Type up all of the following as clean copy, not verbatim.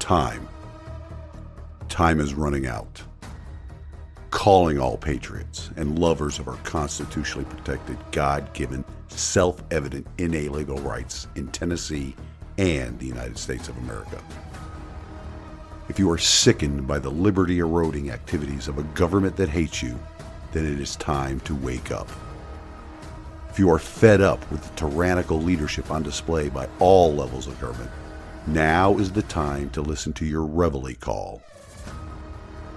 Time is running out. Calling all patriots and lovers of our constitutionally protected, God-given, self-evident, inalienable rights in Tennessee and the United States of America. If you are sickened by the liberty-eroding activities of a government that hates you, then it is time to wake up. If you are fed up with the tyrannical leadership on display by all levels of government, now is the time to listen to your reveille call.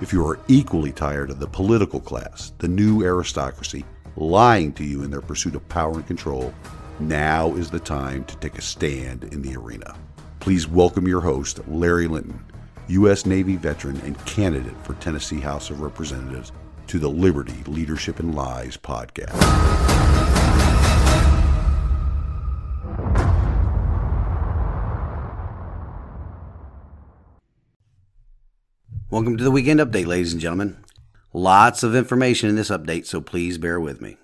If you are equally tired of the political class, the new aristocracy, lying to you in their pursuit of power and control, now is the time to take a stand in the arena. Please welcome your host, Larry Linton, U.S. Navy veteran and candidate for Tennessee House of Representatives, to the Liberty, Leadership, and Lies podcast. Welcome to the Weekend Update, ladies and gentlemen. Lots of information in this update, so please bear with me.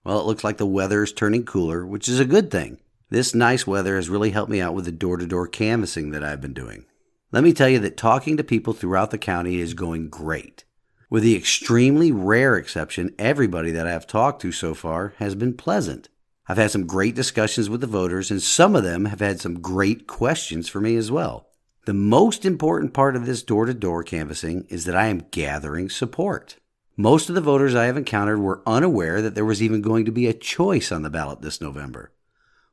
Well, it looks like the weather is turning cooler, which is a good thing. This nice weather has really helped me out with the door-to-door canvassing that I've been doing. Let me tell you that talking to people throughout the county is going great. With the extremely rare exception, everybody that I have talked to so far has been pleasant. I've had some great discussions with the voters, and some of them have had some great questions for me as well. The most important part of this door-to-door canvassing is that I am gathering support. Most of the voters I have encountered were unaware that there was even going to be a choice on the ballot this November.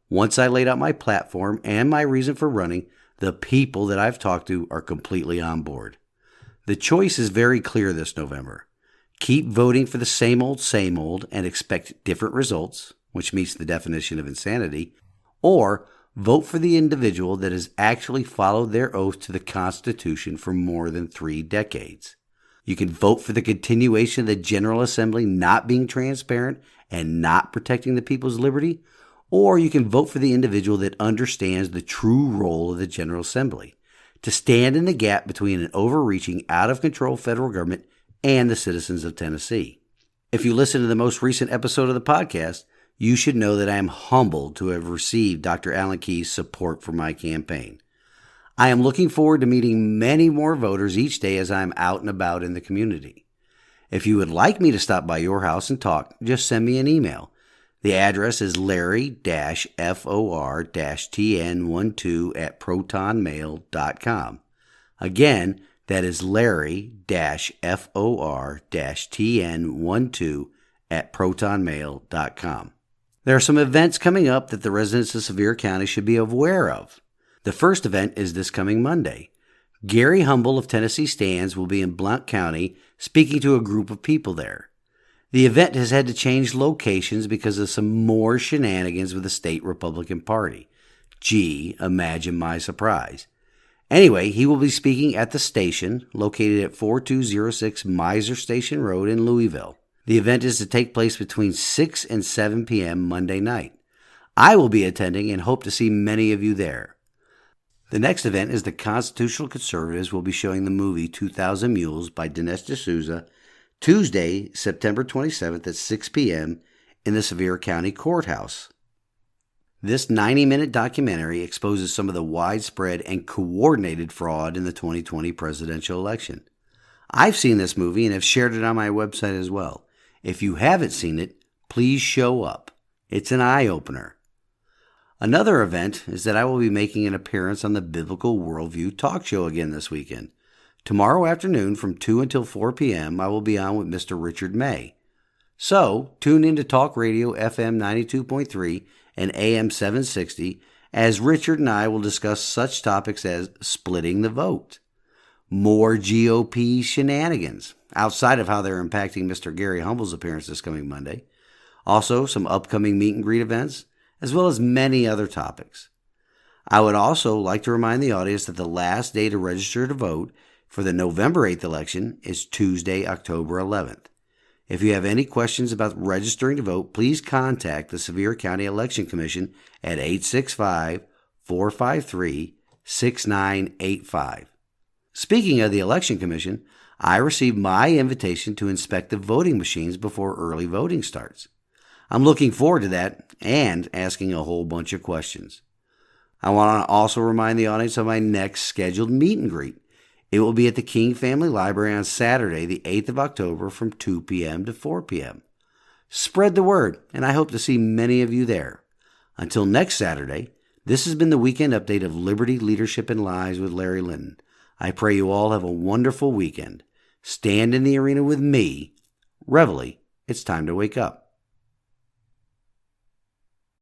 Once I laid out my platform and my reason for running, the people that I've talked to are completely on board. The choice is very clear this November. Keep voting for the same old, and expect different results, which meets the definition of insanity, or vote for the individual that has actually followed their oath to the Constitution for more than 3 decades. You can vote for the continuation of the General Assembly not being transparent and not protecting the people's liberty, or you can vote for the individual that understands the true role of the General Assembly, to stand in the gap between an overreaching, out-of-control federal government and the citizens of Tennessee. If you listen to the most recent episode of the podcast, you should know that I am humbled to have received Dr. Alan Key's support for my campaign. I am looking forward to meeting many more voters each day as I am out and about in the community. If you would like me to stop by your house and talk, just send me an email. The address is larry-for-tn12@protonmail.com. Again, that is larry-for-tn12@protonmail.com. There are some events coming up that the residents of Sevier County should be aware of. The first event is this coming Monday. Gary Humble of Tennessee Stands will be in Blount County speaking to a group of people there. The event has had to change locations because of some more shenanigans with the state Republican Party. Gee, imagine my surprise. Anyway, he will be speaking at the station located at 4206 Miser Station Road in Louisville. The event is to take place between 6 and 7 p.m. Monday night. I will be attending and hope to see many of you there. The next event is the Constitutional Conservatives will be showing the movie 2000 Mules by Dinesh D'Souza Tuesday, September 27th at 6 p.m. in the Sevier County Courthouse. This 90-minute documentary exposes some of the widespread and coordinated fraud in the 2020 presidential election. I've seen this movie and have shared it on my website as well. If you haven't seen it, please show up. It's an eye-opener. Another event is that I will be making an appearance on the Biblical Worldview talk show again this weekend. Tomorrow afternoon from 2 until 4 p.m., I will be on with Mr. Richard May. So, tune in to Talk Radio FM 92.3 and AM 760 as Richard and I will discuss such topics as splitting the vote, more GOP shenanigans, outside of how they're impacting Mr. Gary Humble's appearance this coming Monday. Also, some upcoming meet and greet events, as well as many other topics. I would also like to remind the audience that the last day to register to vote for the November 8th election is Tuesday, October 11th. If you have any questions about registering to vote, please contact the Sevier County Election Commission at 865-453-6985. Speaking of the Election Commission, I received my invitation to inspect the voting machines before early voting starts. I'm looking forward to that and asking a whole bunch of questions. I want to also remind the audience of my next scheduled meet and greet. It will be at the King Family Library on Saturday, the 8th of October from 2 p.m. to 4 p.m. Spread the word, and I hope to see many of you there. Until next Saturday, this has been the Weekend Update of Liberty, Leadership, and Lives with Larry Linton. I pray you all have a wonderful weekend. Stand in the arena with me. Reveille, it's time to wake up.